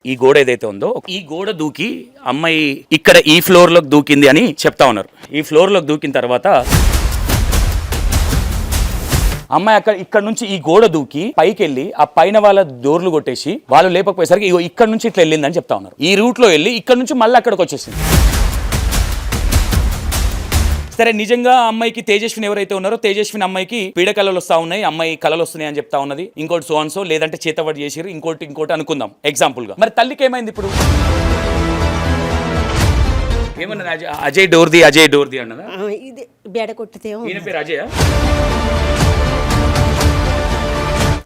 ఈ గోడ ఏదైతే ఉందో ఈ గోడ దూకి అమ్మాయి ఇక్కడ ఈ ఫ్లోర్ లోకి దూకింది అని చెప్తా ఉన్నారు. ఈ ఫ్లోర్ లోకి దూకిన తర్వాత అమ్మాయి ఇక్కడ నుంచి ఈ గోడ దూకి పైకి వెళ్ళి ఆ పైన వాళ్ళ డోర్లు కొట్టేసి వాళ్ళు లేపకపోయేసరికి ఇక్కడ నుంచి ఇట్లా వెళ్ళిందని చెప్తా ఉన్నారు. ఈ రూట్ లో వెళ్ళి ఇక్కడ నుంచి మళ్ళీ అక్కడికి వచ్చేసింది. సరే, నిజంగా అమ్మాయికి తేజస్విని ఎవరైతే ఉన్నారో తేజస్విని అమ్మాయికి పీడ కళలు వస్తా ఉన్నాయి, అమ్మాయి కళలు వస్తున్నాయి అని చెప్తా ఉన్నది. ఇంకోటి సో లేదంటే చేతబడి చేసిరు, ఇంకోటి అనుకుందాం ఎగ్జాంపుల్ గా. మరి తల్లికి ఏమైంది ఇప్పుడు? ఏమన్నా అజయ్ డోర్ది అన్నదా? ఇది బేడ కొట్టితే ఈయన పేరు అజయ్.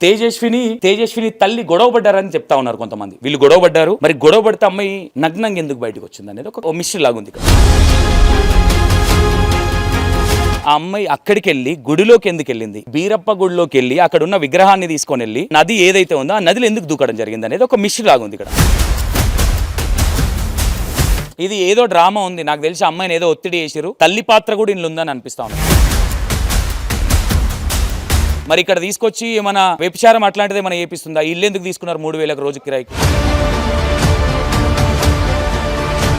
తేజస్విని తల్లి గొడవ పడ్డారని చెప్తా ఉన్నారు కొంతమంది. వీళ్ళు గొడవ పడ్డారు. మరి గొడవ పడితే అమ్మాయి నగ్నంగా ఎందుకు బయటకు వచ్చింది అనేది ఒక మిస్టరీ లాగా ఉంది. ఆ అమ్మాయి అక్కడికి వెళ్ళి గుడిలోకి ఎందుకు వెళ్ళింది, బీరప్ప గుడిలోకి వెళ్ళి అక్కడ ఉన్న విగ్రహాన్ని తీసుకొని వెళ్ళి నది ఏదైతే ఉందో ఆ నదిలో ఎందుకు దూకడం జరిగింది అనేది ఒక మిస్టరీ లాగా ఉంది ఇక్కడ. ఇది ఏదో డ్రామా ఉంది. నాకు తెలిసి అమ్మాయిని ఏదో ఒత్తిడి చేసిరు. తల్లి పాత్ర కూడా ఇంట్లో ఉందని అనిపిస్తా ఉంది. మరి ఇక్కడ తీసుకొచ్చి ఏమైనా వ్యభిచారం అట్లాంటిది ఏమైనా చేపిస్తుందా? ఇల్లు ఎందుకు తీసుకున్నారు 3,000 రోజు కిరాయికి?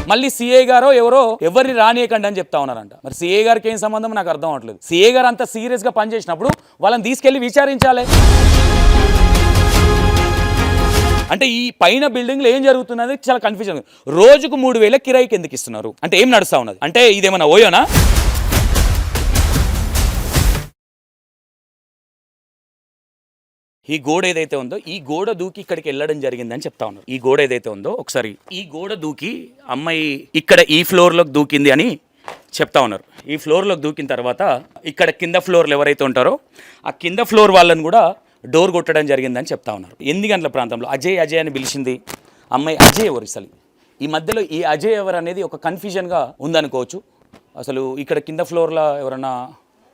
మళ్ళీ సిఐ గారో ఎవరో ఎవరిని రానియకండి అని చెప్తా ఉన్నారంట. మరి సిఐ గారికి ఏం సంబంధం నాకు అర్థం అవట్లేదు. సిఐ గారు అంత సీరియస్ గా పనిచేసినప్పుడు వాళ్ళని తీసుకెళ్లి విచారించాలి. అంటే ఈ పైన బిల్డింగ్ లో ఏం జరుగుతున్నది చాలా కన్ఫ్యూజన్. రోజుకు 3,000 కిరాయికి ఎందుకు ఇస్తున్నారు అంటే ఏం నడుస్తా ఉన్నది? అంటే ఇదేమన్నా ఓయోనా? ఈ గోడ ఏదైతే ఉందో ఈ గోడ దూకి ఇక్కడికి వెళ్ళడం జరిగిందని చెప్తా ఉన్నారు. ఈ గోడ ఏదైతే ఉందో ఒకసారి ఈ గోడ దూకి అమ్మాయి ఇక్కడ ఈ ఫ్లోర్లోకి దూకింది అని చెప్తా ఉన్నారు. ఈ ఫ్లోర్లోకి దూకిన తర్వాత ఇక్కడ కింద ఫ్లోర్లు ఎవరైతే ఉంటారో ఆ కింద ఫ్లోర్ వాళ్ళని కూడా డోర్ కొట్టడం జరిగిందని చెప్తా ఉన్నారు. 8 గంటల ప్రాంతంలో అజయ్ అని పిలిచింది అమ్మాయి. అజయ్ ఎవరు అసలు? ఈ మధ్యలో ఈ అజయ్ ఎవరు అనేది ఒక కన్ఫ్యూజన్గా ఉందనుకోవచ్చు. అసలు ఇక్కడ కింద ఫ్లోర్లో ఎవరన్నా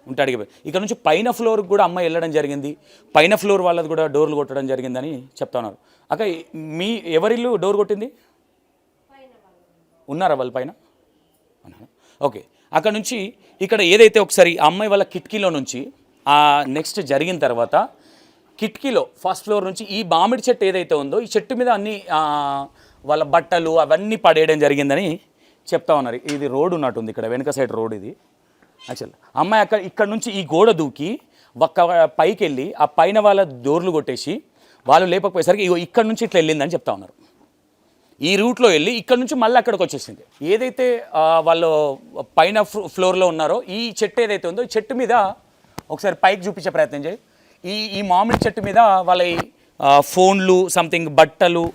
ఉంటే అడిగిపోయి ఇక్కడ నుంచి పైన ఫ్లోర్కి కూడా అమ్మాయి వెళ్ళడం జరిగింది. పైన ఫ్లోర్ వాళ్ళది కూడా డోర్లు కొట్టడం జరిగిందని చెప్తా ఉన్నారు. అక్క, మీ ఎవరిల్లు డోర్ కొట్టింది? ఉన్నారా వాళ్ళు పైన? ఓకే. అక్కడ నుంచి ఇక్కడ ఏదైతే ఒకసారి అమ్మాయి వాళ్ళ కిటికీలో నుంచి నెక్స్ట్ జరిగిన తర్వాత కిటికీలో ఫస్ట్ ఫ్లోర్ నుంచి ఈ మామిడి చెట్టు ఏదైతే ఉందో ఈ చెట్టు మీద అన్ని వాళ్ళ బట్టలు అవన్నీ పడేయడం జరిగిందని చెప్తా ఉన్నారు. ఇది రోడ్ ఉన్నట్టుంది, ఇక్కడ వెనక సైడ్ రోడ్ ఇది. యాక్చువల్ అమ్మాయి ఇక్కడ నుంచి ఈ గోడ దూకి పైకి వెళ్ళి ఆ పైన వాళ్ళ డోర్లు కొట్టేసి వాళ్ళు లేపకపోయేసరికి ఇక్కడ నుంచి ఇట్లా వెళ్ళిందని చెప్తా ఉన్నారు. ఈ రూట్లో వెళ్ళి ఇక్కడ నుంచి మళ్ళీ అక్కడికి వచ్చేసింది. ఏదైతే వాళ్ళు పైన ఫ్లోర్లో ఉన్నారో ఈ చెట్టు ఏదైతే ఉందో ఈ చెట్టు మీద ఒకసారి పైకి చూపించే ప్రయత్నం చేయి. ఈ మామిడి చెట్టు మీద వాళ్ళ ఫోన్లు సంథింగ్ బట్టలు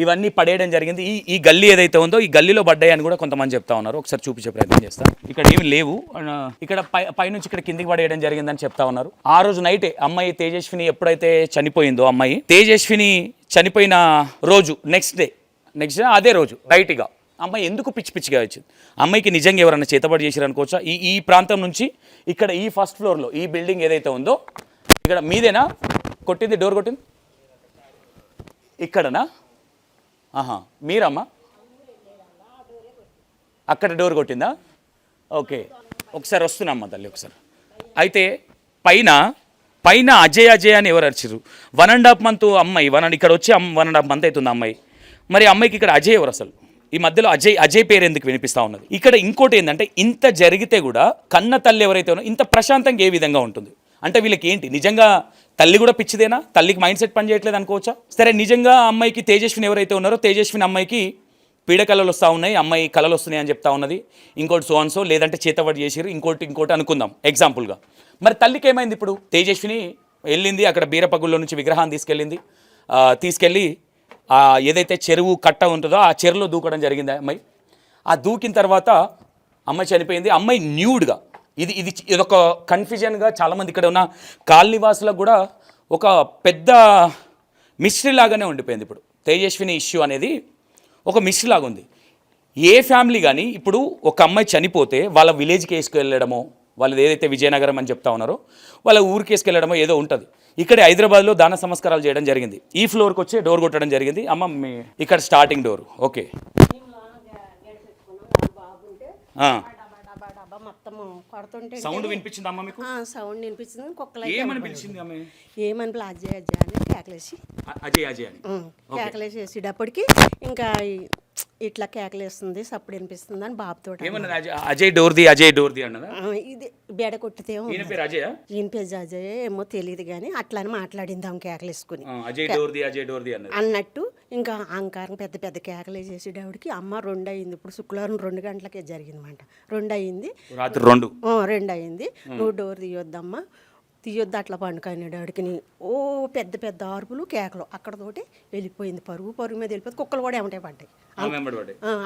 ఇవన్నీ పడేయడం జరిగింది. ఈ గల్లీ ఏదైతే ఉందో ఈ గల్లీలో పడ్డాయి అని కూడా కొంతమంది చెప్తా ఉన్నారు. ఒకసారి చూపించే ప్రయత్నం చేస్తాను. ఇక్కడ ఏమి లేవు, ఇక్కడ పైనుంచి ఇక్కడ కిందికి పడేయడం జరిగిందని చెప్తా ఉన్నారు. ఆ రోజు నైటే అమ్మాయి తేజస్విని ఎప్పుడైతే చనిపోయిందో అమ్మాయి తేజస్విని చనిపోయిన రోజు నెక్స్ట్ డే అదే రోజు రైట్గా అమ్మాయి ఎందుకు పిచ్చిగా వచ్చింది? అమ్మాయికి నిజంగా ఎవరైనా చేతబడి చేసిరు అనుకోవచ్చా? ఈ ప్రాంతం నుంచి ఇక్కడ ఈ ఫస్ట్ ఫ్లోర్లో ఈ బిల్డింగ్ ఏదైతే ఉందో ఇక్కడ మీదేనా కొట్టింది? డోర్ కొట్టింది ఇక్కడనా? మీరమ్మా అక్కడ డోర్ కొట్టిందా? ఓకే, ఒకసారి వస్తున్నామ్మా తల్లి ఒకసారి. అయితే పైన అజయ్ అని ఎవరు అరిచిరు? 1.5 month అమ్మాయి ఇక్కడ వచ్చి 1.5 month అవుతుంది అమ్మాయి. మరి అమ్మాయికి ఇక్కడ అజయ్ ఎవరు అసలు? ఈ మధ్యలో అజయ్ పేరు ఎందుకు వినిపిస్తూ ఉన్నది? ఇక్కడ ఇంకోటి ఏంటంటే ఇంత జరిగితే కూడా కన్న తల్లి ఎవరైతే ఉన్నారో ఇంత ప్రశాంతంగా ఏ విధంగా ఉంటుంది? అంటే వీళ్ళకి ఏంటి నిజంగా తల్లి కూడా పిచ్చిదేనా? తల్లికి మైండ్ సెట్ పని చేయట్లేదు అనుకోవచ్చా? సరే, నిజంగా అమ్మాయికి తేజస్విని ఎవరైతే ఉన్నారో తేజస్విని అమ్మాయికి పీడ కళలు వస్తూ ఉన్నాయి, అమ్మాయి కళలు వస్తున్నాయి అని చెప్తా ఉన్నది. ఇంకోటి సో లేదంటే చేతబడి చేసిరు, ఇంకోటి అనుకుందాం ఎగ్జాంపుల్గా. మరి తల్లికి ఏమైంది ఇప్పుడు? తేజస్విని వెళ్ళింది అక్కడ బీరపగుల్లో నుంచి విగ్రహాన్ని తీసుకెళ్ళి ఏదైతే చెరువు కట్ట ఉంటుందో ఆ చెరువులో దూకడం జరిగింది అమ్మాయి. ఆ దూకిన తర్వాత అమ్మాయి చనిపోయింది. అమ్మాయి న్యూడ్గా ఇదొక కన్ఫ్యూజన్గా చాలామంది ఇక్కడ ఉన్న కాలనీవాసులకు కూడా ఒక పెద్ద మిస్టరీ లాగానే ఉండిపోయింది. ఇప్పుడు తేజస్విని ఇష్యూ అనేది ఒక మిస్టరీ లాగా ఉంది. ఏ ఫ్యామిలీ కానీ ఇప్పుడు ఒక అమ్మాయి చనిపోతే వాళ్ళ విలేజ్కి వేసుకెళ్ళడమో, వాళ్ళది ఏదైతే విజయనగరం అని చెప్తా ఉన్నారో వాళ్ళ ఊరికి వేసుకెళ్ళడమో ఏదో ఉంటుంది. ఇక్కడ హైదరాబాద్లో దాన సంస్కారాలు చేయడం జరిగింది. ఈ ఫ్లోర్కి వచ్చి డోర్ కొట్టడం జరిగింది. అమ్మ ఇక్కడ స్టార్టింగ్ డోర్ ఓకే మొత్తం కొడుతుంటే సౌండ్ వినిపించింది అమ్మ మీకు? సౌండ్ వినిపించింది. కుక్కలు ఏమని పిలిచింది అమ్మ? ఏమని అజయ్ అజయ్ అని కేకలేసి అజయ్ అజయ్ అని కేకలేసి వేసేటప్పటికి ఇంకా ఇట్లా కేకలేస్తుంది, సప్పుడు వినిపిస్తుంది అని బాబుతో ఏమన్నది? అజయ్ డోర్ది అజయ్ డోర్ది అన్నదా? ఇది బెడ కొట్టితేమో ఈయన పేరు అజయ్? ఈయన పేరు అజయ్ ఏమో తెలియదు కానీ అట్లా అని మాట్లాడింది ఆమె కేకలేసుకుని అజయ్ డోర్ది అజయ్ డోర్ది అన్నట్టు. ఇంకా అహంకారం పెద్ద పెద్ద కేకలు వేసేసేటప్పటికి అమ్మ 2 అయింది. ఇప్పుడు శుక్రవారం 2 గంటలకే జరిగిందన్నమాట. 2 అయింది, రాత్రి 2 అయింది. నువ్వు డోర్ తీయొద్దమ్మా, తీయొద్దు అట్లా పండుకునేవాడికి. ఓ పెద్ద పెద్ద అరుపులు కేకలు అక్కడతోటి వెళ్ళిపోయింది. పరుగు మీద వెళ్ళిపోయింది. కుక్కలు కూడా ఏమంటే పడ్డాయి.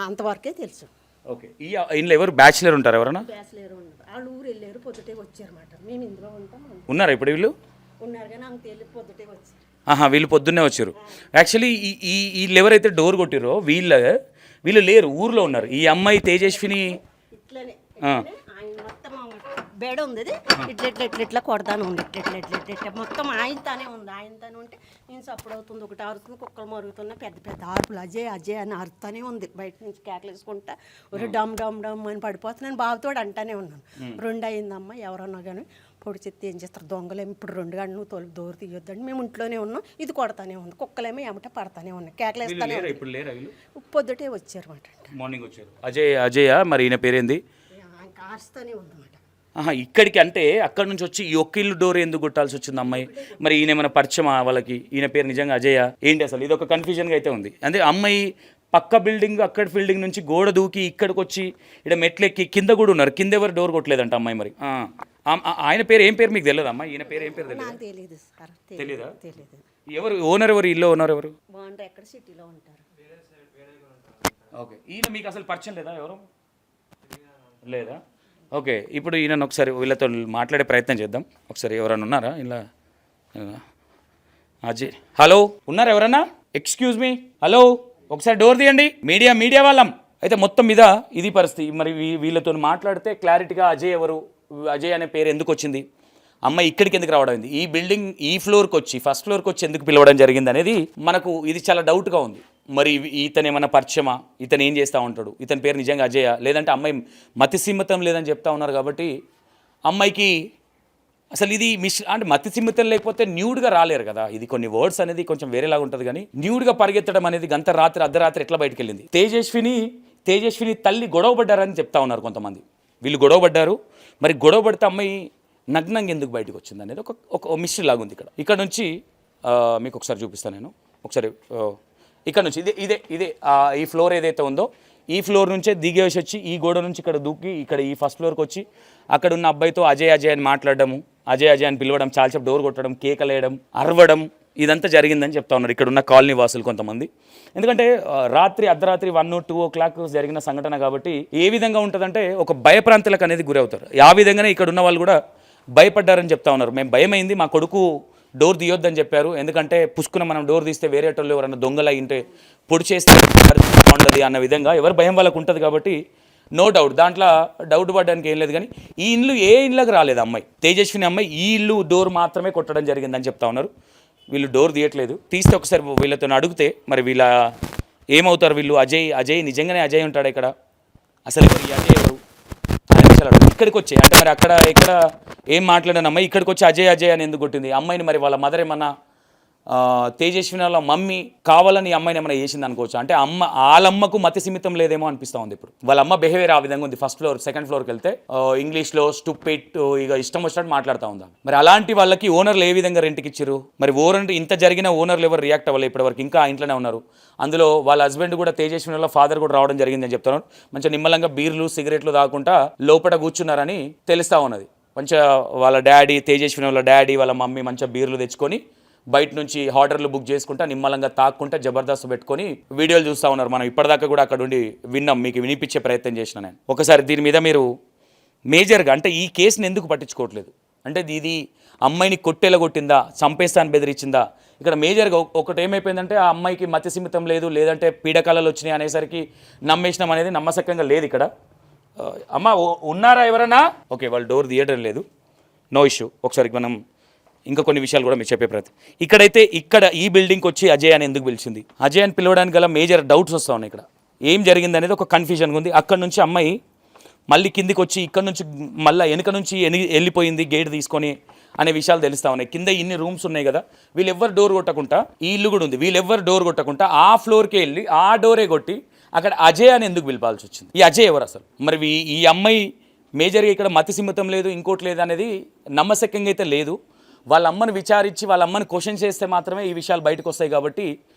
అంతవరకే తెలుసు. ఓకే. ఈ ఇంట్లో ఎవరు బ్యాచిలర్ ఉంటారు? ఎవరన్నా బ్యాచిలర్ ఉన్నారు. వాళ్ళు ఊరు వెళ్ళారు, పొద్దుటే వచ్చారన్నమాట. మేము ఇందులో ఉంటాం. ఉన్నారా ఇప్పుడు వీళ్ళు? ఉన్నారు కానీ ఆమె తెలియదు, పొద్దుటే వచ్చారు. వీళ్ళు పొద్దున్నే వచ్చారు. యాక్చువల్లీ వీళ్ళు ఎవరైతే డోర్ కొట్టిరో వీళ్ళు లేరు, ఊర్లో ఉన్నారు. ఈ అమ్మాయి తేజస్విని ఇట్లనే ఆయన మొత్తం బెడ ఉంది, ఇట్లా కొడతానే ఉంది. ఇట్లా మొత్తం ఆయనతోనే ఉంది. ఆయనతోనే ఉంటే నేను సప్పుడు అవుతుంది, ఒకటి అరుతుంది, కుక్కలు మరుగుతున్నా, పెద్ద పెద్ద అరుపులు అజయ్ అజయ్ అని అరుతానే ఉంది. బయట నుంచి కేకలేసుకుంటా ఒక డమ్ డమ్ డమ్ అని పడిపోతున్నాను. బాబుతో అంటానే ఉన్నాను. 2 అయిందమ్మా, ఎవరన్నా కానీ పొడి చెత్త ఏం చేస్తారు దొంగలేమో. ఇప్పుడు 2 గంటలు నువ్వు తోలు డోర్ తీయొద్దండి, మేము ఇంట్లోనే ఉన్నాం. ఇది కొడతానే ఉంది, కుక్కలేమో ఏమంటే పడతానే ఉన్నాయి, కేకలేస్తానే పొద్దుటే వచ్చారు మాట. మార్నింగ్ వచ్చారు. అజయ్ మరి ఈయన పేరేంది? కాస్తూనే ఉందన్నమాట. ఇక్కడికి అంటే అక్కడ నుంచి వచ్చి ఈ ఒక్క ఇల్లు డోర్ ఎందుకు కొట్టాల్సి వచ్చింది అమ్మాయి? మరి ఈయన ఏమైనా పరిచయమా వాళ్ళకి? ఈయన పేరు నిజంగా అజయ్ ఏంటి అసలు? ఇది ఒక కన్ఫ్యూజన్గా అయితే ఉంది. అంటే అమ్మాయి పక్క బిల్డింగ్ అక్కడ బిల్డింగ్ నుంచి గోడ దూకి ఇక్కడికి వచ్చి ఇక్కడ మెట్లెక్కి కింద కూడా ఉన్నారు. కింద ఎవరు డోర్ కొట్టలేదంట అమ్మాయి. మరి ఆయన పేరు ఏం పేరు మీకు తెలియదు అమ్మా? ఈయన పేరు ఏం పేరు తెలియదు సార్. తెలీదా? ఎవరు ఓనర్? ఎవరు ఇల్లు ఓనర్? ఎవరు ఎక్కడ సిటీలో ఉంటారు? ఓకే. ఈయన మీకు అసలు పరిచయం లేదా? ఎవరు లేదా? ఓకే. ఇప్పుడు ఈయన ఒకసారి వీళ్ళతో మాట్లాడే ప్రయత్నం చేద్దాం. ఒకసారి ఎవరైనా ఉన్నారా ఇలా? అజయ్ హలో, ఉన్నారా ఎవరన్నా? ఎక్స్క్యూజ్ మీ, హలో, ఒకసారి డోర్ తీయండి. మీడియా వాళ్ళం. అయితే మొత్తం మీద ఇది పరిస్థితి. మరి వీళ్ళతో మాట్లాడితే క్లారిటీగా అజయ్ ఎవరు, అజయ్ అనే పేరు ఎందుకు వచ్చింది, అమ్మాయి ఇక్కడికి ఎందుకు రావడం, ఈ బిల్డింగ్ ఈ ఫ్లోర్కి వచ్చి ఫస్ట్ ఫ్లోర్కి వచ్చి ఎందుకు పిలవడం జరిగింది అనేది మనకు ఇది చాలా డౌట్గా ఉంది. మరి ఇతను ఏమైనా పరిచయమా? ఇతను ఏం చేస్తూ ఉంటాడు? ఇతని పేరు నిజంగా అజయ్? లేదంటే అమ్మాయి మతిసిమ్మతం లేదని చెప్తా ఉన్నారు కాబట్టి అమ్మాయికి అసలు ఇది అంటే మతిసిమ్మతం లేకపోతే న్యూడ్గా రాలేరు కదా. ఇది కొన్ని వర్డ్స్ అనేది కొంచెం వేరేలాగా ఉంటుంది. కానీ న్యూడ్గా పరిగెత్తడం అనేది అర్ధరాత్రి ఎట్లా బయటకు వెళ్ళింది? తేజస్విని తల్లి గొడవ పడ్డారని చెప్తా ఉన్నారు కొంతమంది. వీళ్ళు గొడవ పడ్డారు. మరి గొడవ పడితే అమ్మాయి నగ్నంగా ఎందుకు బయటకు వచ్చింది అనేది ఒక మిస్టరీ లాగా ఉంది. ఇక్కడ నుంచి మీకు ఒకసారి చూపిస్తాను నేను. ఒకసారి ఇక్కడ నుంచి ఇదే ఈ ఫ్లోర్ ఏదైతే ఉందో ఈ ఫ్లోర్ నుంచే దిగేసి వచ్చి ఈ గోడ నుంచి ఇక్కడ దూకి ఇక్కడ ఈ ఫస్ట్ ఫ్లోర్కి వచ్చి అక్కడ ఉన్న అబ్బాయితో అజయ్ అని మాట్లాడడము, అజయ్ అని పిలవడం, చాలాసేపు డోర్ కొట్టడం, కేకలేయడం, అరవడం, ఇదంతా జరిగిందని చెప్తా ఉన్నారు ఇక్కడ ఉన్న కాలనీ వాసులు కొంతమంది. ఎందుకంటే అర్ధరాత్రి 1-2 o'clock జరిగిన సంఘటన కాబట్టి ఏ విధంగా ఉంటుందంటే ఒక భయప్రాంతులకు అనేది గురవుతారు. ఆ విధంగానే ఇక్కడ ఉన్న వాళ్ళు కూడా భయపడ్డారని చెప్తా ఉన్నారు. మేము భయమైంది, మా కొడుకు డోర్ తీయొద్దని చెప్పారు. ఎందుకంటే పుష్కున మనం డోర్ తీస్తే వేరే వాళ్ళు ఎవరైనా దొంగల ఇంటే పొడి చేస్తే బాగుంటుంది అన్న విధంగా ఎవరి భయం వాళ్ళకు ఉంటుంది కాబట్టి నో డౌట్, దాంట్లో డౌట్ పడడానికి ఏం లేదు. కానీ ఈ ఇల్లు ఏ ఇళ్ళకి రాలేదు అమ్మాయి, తేజస్విని అమ్మాయి ఈ ఇల్లు డోర్ మాత్రమే కొట్టడం జరిగిందని చెప్తా ఉన్నారు. వీళ్ళు డోర్ తీయట్లేదు. తీస్తే ఒకసారి వీళ్ళతో అడిగితే మరి వీళ్ళ ఏమవుతారు వీళ్ళు? అజయ్ నిజంగానే అజయ్ ఉంటాడు ఇక్కడ? అసలు ఈ అజయ్ ఎవరు? ఇక్కడికి వచ్చి అంటే మరి అక్కడ ఇక్కడ ఏం మాట్లాడాను అమ్మాయి ఇక్కడికి వచ్చి అజయ్ అని ఎందుకు కొట్టింది అమ్మాయిని? మరి వాళ్ళ మదర్ ఏమన్నా తేజస్విని వాళ్ళ మమ్మీ కావాలని అమ్మాయిని ఏమైనా చేసింది అనుకోవచ్చు. అంటే వాళ్ళమ్మకు మతి సిమితం లేదేమో అనిపిస్తూ ఉంది. ఇప్పుడు వాళ్ళ అమ్మ బిహేవియర్ ఆ విధంగా ఉంది. ఫస్ట్ ఫ్లోర్ సెకండ్ ఫ్లోర్కి వెళ్తే ఇంగ్లీష్లో స్టూపిడ్ ఇక ఇష్టం వచ్చినట్టు మాట్లాడుతూ ఉందా. మరి అలాంటి వాళ్ళకి ఓనర్లు ఏ విధంగా రెంట్కి ఇచ్చారు? మరి ఓనర్ ఇంత జరిగిన ఓనర్లు ఎవరు రియాక్ట్ అవ్వలేదు ఇప్పటివరకు, ఇంకా ఇంట్లోనే ఉన్నారు. అందులో వాళ్ళ హస్బెండ్ కూడా తేజస్విని వాళ్ళ ఫాదర్ కూడా రావడం జరిగిందని చెప్తున్నారు. మంచిగా నిమ్మలంగా బీర్లు సిగరెట్లు తాగకుండా లోపల కూర్చున్నారని తెలుస్తూ ఉన్నది. మంచిగా వాళ్ళ డాడీ తేజస్విని వాళ్ళ డాడీ వాళ్ళ మమ్మీ మంచిగా బీర్లు తెచ్చుకొని బయట నుంచి ఆర్డర్లు బుక్ చేసుకుంటా నిమ్మలంగా తాక్కుంటా జబర్దస్త్ పెట్టుకొని వీడియోలు చూస్తూ ఉన్నారు. మనం ఇప్పటిదాకా కూడా అక్కడ ఉండి విన్నాం, మీకు వినిపించే ప్రయత్నం చేసిన నేను. ఒకసారి దీని మీద మీరు మేజర్గా అంటే ఈ కేసుని ఎందుకు పట్టించుకోవట్లేదు? అంటే ఇది అమ్మాయిని కొట్టేలా కొట్టిందా, చంపేస్తాను బెదిరించిందా? ఇక్కడ మేజర్గా ఒకటి ఏమైపోయిందంటే ఆ అమ్మాయికి మతి సిమితం లేదు, లేదంటే పీడకలలు వచ్చినాయి అనేసరికి నమ్మేసినాం అనేది నమ్మసక్యంగా లేదు ఇక్కడ. అమ్మ ఉన్నారా ఎవరన్నా? ఓకే, వాళ్ళు డోర్ తీయడం లేదు, నో ఇష్యూ. ఒకసారి మనం ఇంకా కొన్ని విషయాలు కూడా మీరు చెప్పే ప్రయత్నం. ఇక్కడైతే ఈ బిల్డింగ్కి వచ్చి అజయ్ అని ఎందుకు పిలిచింది? అజయ్ అని పిలవడానికి గల మేజర్ డౌట్స్ వస్తూ ఉన్నాయి. ఇక్కడ ఏం జరిగింది అనేది ఒక కన్ఫ్యూజన్గా ఉంది. అక్కడ నుంచి అమ్మాయి మళ్ళీ కిందికి వచ్చి ఇక్కడ నుంచి మళ్ళీ వెనుక నుంచి వెళ్ళిపోయింది గేట్ తీసుకొని అనే విషయాలు తెలుస్తూ ఉన్నాయి. కింద ఇన్ని రూమ్స్ ఉన్నాయి కదా, వీళ్ళెవ్వరు డోర్ కొట్టకుండా, ఈ ఇల్లు కూడా ఉంది, వీళ్ళెవ్వరు డోర్ కొట్టకుండా ఆ ఫ్లోర్కి వెళ్ళి ఆ డోరే కొట్టి అక్కడ అజయ్ అని ఎందుకు పిలపాల్సి వచ్చింది? ఈ అజయ్ ఎవరు అసలు? మరి ఈ అమ్మాయి మేజర్గా ఇక్కడ మతి సిమ్మతం లేదు, ఇంకోటి లేదు అనేది నమ్మశక్యంగా అయితే లేదు. వాళ్ళ అమ్మని విచారించి వాళ్ళ అమ్మని క్వశ్చన్ చేస్తే మాత్రమే ఈ విషయాలు బయటకు వస్తాయి. కాబట్టి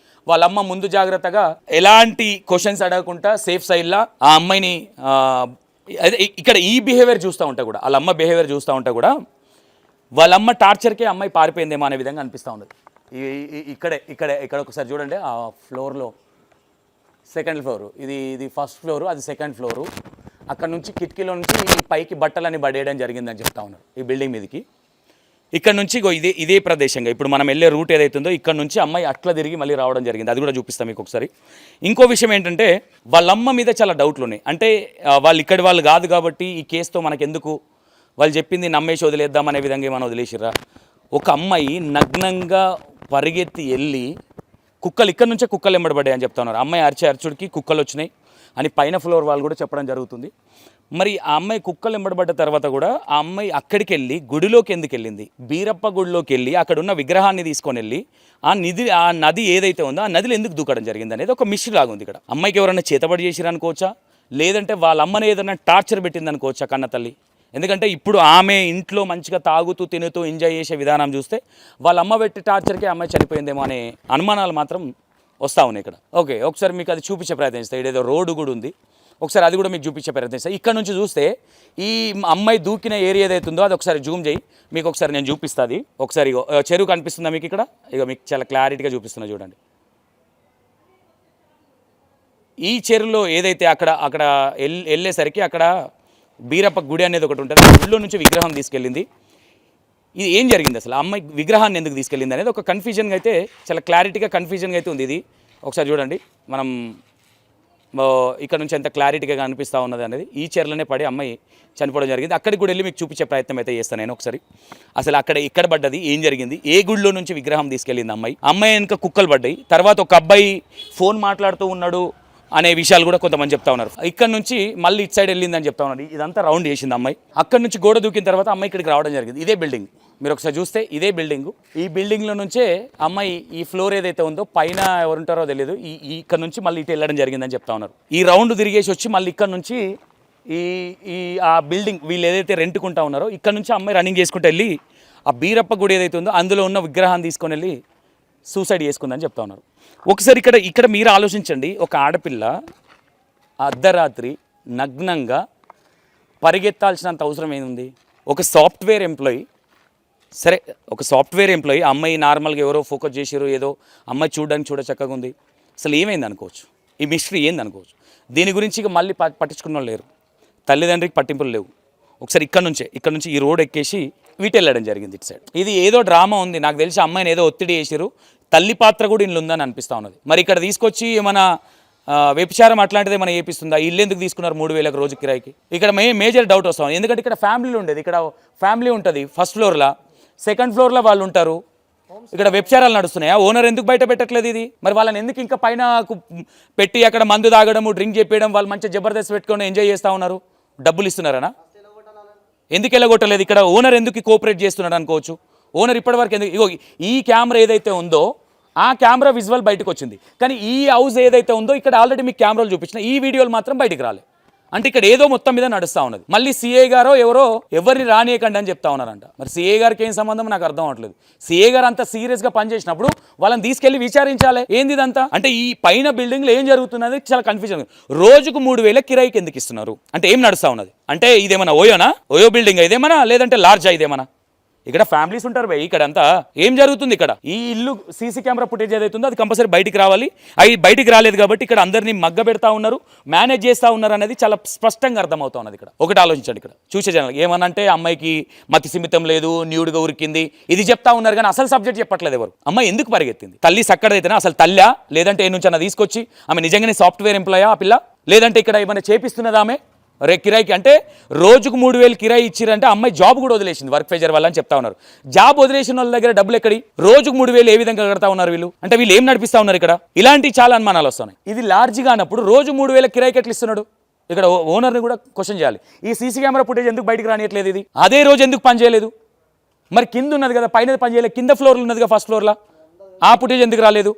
వాళ్ళ అమ్మ ముందు జాగ్రత్తగా ఎలాంటి క్వశ్చన్స్ అడగకుండా సేఫ్ సైడ్లా ఆ అమ్మాయిని ఇక్కడ ఈ బిహేవియర్ చూస్తూ ఉంటా కూడా, వాళ్ళ అమ్మ బిహేవియర్ చూస్తూ ఉంటా కూడా వాళ్ళ అమ్మ టార్చర్కే అమ్మాయి పారిపోయిందేమో అనే విధంగా అనిపిస్తూ ఉండదు. ఇక్కడ ఒకసారి చూడండి, ఆ ఫ్లోర్లో సెకండ్ ఫ్లోరు, ఇది ఫస్ట్ ఫ్లోరు, అది సెకండ్ ఫ్లోరు. అక్కడ నుంచి కిటికీలో నుంచి పైకి బట్టలని పడేయడం జరిగిందని చెప్తా ఉన్నారు ఈ బిల్డింగ్ మీదకి. ఇక్కడ నుంచి ఇదే ప్రదేశంగా ఇప్పుడు మనం వెళ్ళే రూట్ ఏదైతుందో ఇక్కడ నుంచి అమ్మాయి అట్లా తిరిగి మళ్ళీ రావడం జరిగింది. అది కూడా చూపిస్తాం మీకు ఒకసారి. ఇంకో విషయం ఏంటంటే వాళ్ళమ్మ మీద చాలా డౌట్లు ఉన్నాయి. అంటే వాళ్ళు ఇక్కడి వాళ్ళు కాదు కాబట్టి ఈ కేసుతో మనకెందుకు, వాళ్ళు చెప్పింది నమ్మేసి వదిలేద్దామనే విధంగా ఏమైనా వదిలేసిర్రా? ఒక అమ్మాయి నగ్నంగా పరిగెత్తి వెళ్ళి కుక్కలు ఇక్కడ నుంచే కుక్కలు ఎంబడబడ్డాయి అని చెప్తా ఉన్నారు. అమ్మాయి అర్చుడికి కుక్కలు వచ్చినాయి అని పైన ఫ్లోర్ వాళ్ళు కూడా చెప్పడం జరుగుతుంది. మరి ఆ అమ్మాయి కుక్కలు ఎంబడబడ్డ తర్వాత కూడా ఆ అమ్మాయి అక్కడికి వెళ్ళి గుడిలోకి ఎందుకు వెళ్ళింది? బీరప్ప గుడిలోకి వెళ్ళి అక్కడ ఉన్న విగ్రహాన్ని తీసుకొని వెళ్ళి ఆ నది ఏదైతే ఉందో ఆ నదిలో ఎందుకు దూకడం జరిగింది అనేది ఒక మిస్టరీ లాగా ఉంది ఇక్కడ. అమ్మాయికి ఎవరైనా చేతబడి చేసిరనుకోవచ్చా, లేదంటే వాళ్ళ అమ్మని ఏదైనా టార్చర్ పెట్టింది అనుకోవచ్చా కన్న తల్లి? ఎందుకంటే ఇప్పుడు ఆమె ఇంట్లో మంచిగా తాగుతూ తినుతూ ఎంజాయ్ చేసే విధానం చూస్తే వాళ్ళ అమ్మ పెట్టి టార్చర్కే అమ్మాయి చనిపోయిందేమో అనే అనుమానాలు మాత్రం వస్తూ ఉన్నాయి ఇక్కడ. ఓకే, ఒకసారి మీకు అది చూపించే ప్రయత్నిస్తాయి. ఇదేదో రోడ్డు కూడా ఉంది, ఒకసారి అది కూడా మీకు చూపించే ప్రయత్నిస్తాయి. ఇక్కడ నుంచి చూస్తే ఈ అమ్మాయి దూకిన ఏరియా ఏదైతే ఉందో అది ఒకసారి జూమ్ చేయి, మీకు ఒకసారి నేను చూపిస్తుంది. ఒకసారి చెరువు కనిపిస్తుందా మీకు ఇక్కడ? ఇక మీకు చాలా క్లారిటీగా చూపిస్తున్నా చూడండి. ఈ చెరువులో ఏదైతే అక్కడ వెళ్ళేసరికి అక్కడ బీరప్ప గుడి అనేది ఒకటి ఉంటుంది. ఆ గుడిలో నుంచి విగ్రహం తీసుకెళ్ళింది. ఇది ఏం జరిగింది అసలు? అమ్మాయి విగ్రహాన్ని ఎందుకు తీసుకెళ్ళింది అనేది ఒక కన్ఫ్యూజన్గా అయితే, చాలా క్లారిటీగా కన్ఫ్యూజన్గా అయితే ఉంది. ఇది ఒకసారి చూడండి, మనం ఇక్కడ నుంచి ఎంత క్లారిటీగా అనిపిస్తూ ఉన్నది అనేది. ఈ చీరలోనే పడి అమ్మాయి చనిపోవడం జరిగింది. అక్కడికి కూడా వెళ్ళి మీకు చూపించే ప్రయత్నం అయితే చేస్తాను నేను ఒకసారి. అసలు అక్కడ ఇక్కడ పడ్డది ఏం జరిగింది, ఏ గుడిలో నుంచి విగ్రహం తీసుకెళ్ళింది అమ్మాయి వెనుక కుక్కలు పడ్డాయి. తర్వాత ఒక అబ్బాయి ఫోన్ మాట్లాడుతూ ఉన్నాడు అనే విషయాలు కూడా కొంతమంది చెప్తా ఉన్నారు. ఇక్కడ నుంచి మళ్ళీ ఇటు సైడ్ వెళ్ళిందని చెప్తా ఉన్నారు. ఇదంతా రౌండ్ చేసింది అమ్మాయి. అక్కడ నుంచి గోడ దూకిన తర్వాత అమ్మాయి ఇక్కడికి రావడం జరిగింది. ఇదే బిల్డింగ్, మీరు ఒకసారి చూస్తే ఇదే బిల్డింగ్. ఈ బిల్డింగ్లో నుంచే అమ్మాయి ఈ ఫ్లోర్ ఏదైతే ఉందో పైన ఎవరుంటారో తెలియదు, ఇక్కడ నుంచి మళ్ళీ ఇటు వెళ్ళడం జరిగిందని చెప్తా ఉన్నారు. ఈ రౌండ్ తిరిగేసి వచ్చి మళ్ళీ ఇక్కడ నుంచి ఆ బిల్డింగ్ వీళ్ళు ఏదైతే రెంట్కుంటా ఉన్నారో ఇక్కడ నుంచి అమ్మాయి రన్నింగ్ చేసుకుంటూ వెళ్ళి ఆ బీరప్ప గుడి ఏదైతే ఉందో అందులో ఉన్న విగ్రహాన్ని తీసుకొని వెళ్ళి సూసైడ్ చేసుకుందని చెప్తా ఉన్నారు. ఒకసారి ఇక్కడ మీరు ఆలోచించండి, ఒక ఆడపిల్ల అర్ధరాత్రి నగ్నంగా పరిగెత్తాల్సినంత అవసరం ఏముంది? ఒక సాఫ్ట్వేర్ ఎంప్లాయీ, సరే ఒక సాఫ్ట్వేర్ ఎంప్లాయీ, అమ్మాయి నార్మల్గా ఎవరో ఫోకస్ చేసారు, ఏదో అమ్మాయి చూడడానికి చక్కగా ఉంది, అసలు ఏమైంది అనుకోవచ్చు, ఈ మిస్టరీ ఏంది అనుకోవచ్చు. దీని గురించి ఇక మళ్ళీ పట్టించుకున్న వాళ్ళు లేరు, తల్లిదండ్రికి పట్టింపులు లేవు. ఒకసారి ఇక్కడ నుంచి ఈ రోడ్ ఎక్కేసి వీటి వెళ్ళడం జరిగింది ఇటు సైడ్. ఇది ఏదో డ్రామా ఉంది, నాకు తెలిసి అమ్మాయిని ఏదో ఒత్తిడి చేసారు, తల్లి పాత్ర కూడా ఇంట్లో ఉందని అనిపిస్తూ ఉన్నది. మరి ఇక్కడ తీసుకొచ్చి ఏమైనా వ్యభిచారం అట్లాంటిది ఏమైనా చేపిస్తుందా? ఇల్లు ఎందుకు తీసుకున్నారు 3,000 రోజు కిరాయికి? ఇక్కడ మేజర్ డౌట్ వస్తాం. ఎందుకంటే ఇక్కడ ఫ్యామిలీలు ఉండేది, ఇక్కడ ఫ్యామిలీ ఉంటుంది ఫస్ట్ ఫ్లోర్లో, సెకండ్ ఫ్లోర్లో వాళ్ళు ఉంటారు. ఇక్కడ వ్యభిచారాలు నడుస్తున్నాయా? ఓనర్ ఎందుకు బయట పెట్టట్లేదు ఇది? మరి వాళ్ళని ఎందుకు ఇంకా పైన పెట్టి అక్కడ మందు తాగడము, డ్రింక్ చెప్పేయడం, వాళ్ళు మంచిగా జబర్దస్త్ పెట్టుకొని ఎంజాయ్ చేస్తూ ఉన్నారు? డబ్బులు ఇస్తున్నారనా? ఎందుకు వెళ్ళగొట్టలేదు? ఇక్కడ ఓనర్ ఎందుకు కోఆపరేట్ చేస్తున్నాడు అనుకోవచ్చు. ఓనర్ ఇప్పటివరకు ఎందుకు, ఇగో ఈ కెమెరా ఏదైతే ఉందో ఆ కెమెరా విజువల్ బయటకు వచ్చింది, కానీ ఈ హౌస్ ఏదైతే ఉందో ఇక్కడ ఆల్రెడీ మీకు కెమెరాలు చూపించిన ఈ వీడియోలు మాత్రం బయటికి రాలేదు. అంటే ఇక్కడ ఏదో మొత్తం మీద నడుస్తూ ఉన్నది. మళ్ళీ సిఏ గారో ఎవరో ఎవరిని రానియకండి అని చెప్తా ఉన్నారంట. మరి సిఏ గారికి ఏం సంబంధం నాకు అర్థం అవట్లేదు. సిఏ గారు అంత సీరియస్గా పనిచేసినప్పుడు వాళ్ళని తీసుకెళ్లి విచారించాలి, ఏంది ఇదంతా? అంటే ఈ పైన బిల్డింగ్లో ఏం జరుగుతున్నది చాలా కన్ఫ్యూజన్. రోజుకు 3,000 కిరాయికి ఎందుకు ఇస్తున్నారు? అంటే ఏం నడుస్తూ ఉన్నది? అంటే ఇదేమన్నా ఓయో బిల్డింగ్ ఇదేమన్నా, లేదంటే లార్జా ఇదేమన్నా? ఇక్కడ ఫ్యామిలీస్ ఉంటారు భయ్, ఇక్కడ అంతా ఏం జరుగుతుంది? ఇక్కడ ఈ ఇల్లు సీసీ కెమెరా ఫుటేజ్ ఏదైతుందో అది కంపల్సరీ బయటికి రావాలి. అవి బయటికి రాలేదు కాబట్టి ఇక్కడ అందరినీ మగ్గ పెడతా ఉన్నారు, మేనేజ్ చేస్తూ ఉన్నారు అనేది చాలా స్పష్టంగా అర్థమవుతా ఉన్నది. ఇక్కడ ఒకటి ఆలోచించండి, ఇక్కడ చూసే జనాలు ఏమనంటే అమ్మాయికి మతి సిమితం లేదు, న్యూడ్గా ఉరికింది, ఇది చెప్తా ఉన్నారు, కానీ అసలు సబ్జెక్ట్ చెప్పట్లేదు ఎవరు. అమ్మాయి ఎందుకు పరిగెత్తింది? తల్లి సక్కడైతేనా? అసలు తల్లా, లేదంటే ఏ నుంచి అన్న తీసుకొచ్చి ఆమె నిజంగానే సాఫ్ట్వేర్ ఎంప్లాయా ఆ పిల్ల, లేదంటే ఇక్కడ ఏమైనా చేపిస్తున్నదా ఆమె కిరాయికి? అంటే రోజుకు 3,000 కిరాయి ఇచ్చిరంటే అమ్మాయి జాబ్ కూడా వదిలేసింది వర్క్ ప్రెజర్ వల్ల అని చెప్తా ఉన్నారు. జాబ్ వదిలేసిన వాళ్ళ దగ్గర డబ్బులు ఎక్కడి? రోజుకు 3,000 ఏ విధంగా కడతా ఉన్నారు వీళ్ళు? అంటే వీళ్ళు ఏం నడిపిస్తా ఉన్నారు ఇక్కడ? ఇలాంటి చాలా అనుమానాలు వస్తున్నాయి. ఇది లార్జ్గా అన్నప్పుడు రోజు 3,000 కిరాయికి ఎట్లా ఇస్తున్నాడు? ఇక్కడ ఓనర్ని కూడా క్వశ్చన్ చేయాలి. ఈ సీసీ కెమెరా ఫుటేజ్ ఎందుకు బయటకు రానియట్లేదు? ఇది అదే రోజు ఎందుకు పని చేయలేదు? మరి కింద ఉన్నది కదా, పైన పని చేయలేదు, కింద ఫ్లోర్లో ఉన్నది కదా, ఫస్ట్ ఫ్లోర్లో ఆ ఫుటేజ్ ఎందుకు రాలేదు?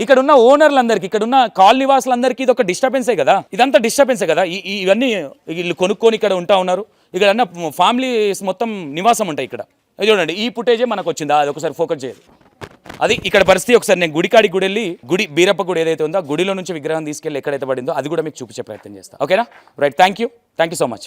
ఇక్కడ ఉన్న ఓనర్లందరికీ, ఇక్కడ ఉన్న కాలనీ వాసులందరికీ ఇది ఒక డిస్టర్బెన్సే కదా, ఇదంతా డిస్టర్బెన్సే కదా. ఇవన్నీ వీళ్ళు కొనుక్కొని ఇక్కడ ఉంటా ఉన్నారు. ఇక్కడ అన్న ఫ్యామిలీస్ మొత్తం నివాసం ఉంటాయి ఇక్కడ. ఇది చూడండి, ఈ ఫుటేజే మనకు వచ్చిందా? అది ఒకసారి ఫోకస్ చేయాలి. అది ఇక్కడ పరిస్థితి. ఒకసారి నేను గుడికాడికి గుడి వెళ్ళి, గుడి బీరప్ప గుడి ఏదైతే ఉందో గుడిలో నుంచి విగ్రహం తీసుకెళ్ళి ఎక్కడైతే పడిందో అది కూడా మీకు చూపించే ప్రయత్నం చేస్తాను. ఓకేనా? Right, thank you so much.